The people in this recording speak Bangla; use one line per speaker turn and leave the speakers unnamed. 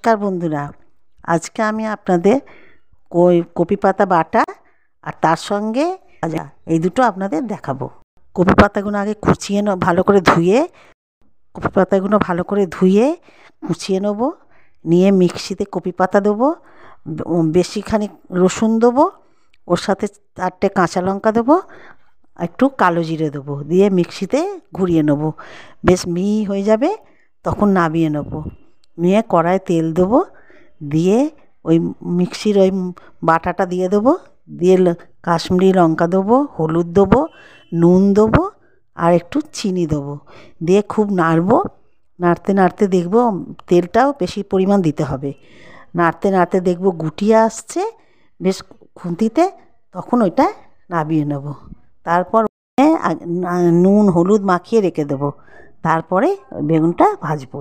নমস্কার বন্ধুরা, আজকে আমি আপনাদের কপি পাতা বাটা আর তার সঙ্গে ভাজা এই দুটো আপনাদের দেখাবো। কপি পাতাগুলো আগে কুচিয়ে ভালো করে ধুয়ে কপি পাতাগুলো ভালো করে ধুয়ে কুচিয়ে নেব। নিয়ে মিক্সিতে কপি পাতা দেবো, বেশিখানি রসুন দেবো, ওর সাথে 4টে কাঁচা লঙ্কা দেবো, একটু কালো জিরে দেবো, দিয়ে মিক্সিতে ঘুরিয়ে নেব। বেশ মিহি হয়ে যাবে, তখন নামিয়ে নেব। নিয়ে কড়ায় তেল দেবো, দিয়ে ওই মিক্সির ওই বাটাটা দিয়ে দেবো, দিয়ে কাশ্মীরি লঙ্কা দেবো, হলুদ দেবো, নুন দেবো আর একটু চিনি দেবো, দিয়ে খুব নাড়বো। নাড়তে নাড়তে দেখবো তেলটাও বেশি পরিমাণ দিতে হবে। নাড়তে নাড়তে দেখবো গুটিয়ে আসছে বেশ খুন্তিতে, তখন ওইটা নামিয়ে নেব। তারপর নুন হলুদ মাখিয়ে রেখে দেবো, তারপরে বেগুনটা ভাজবো।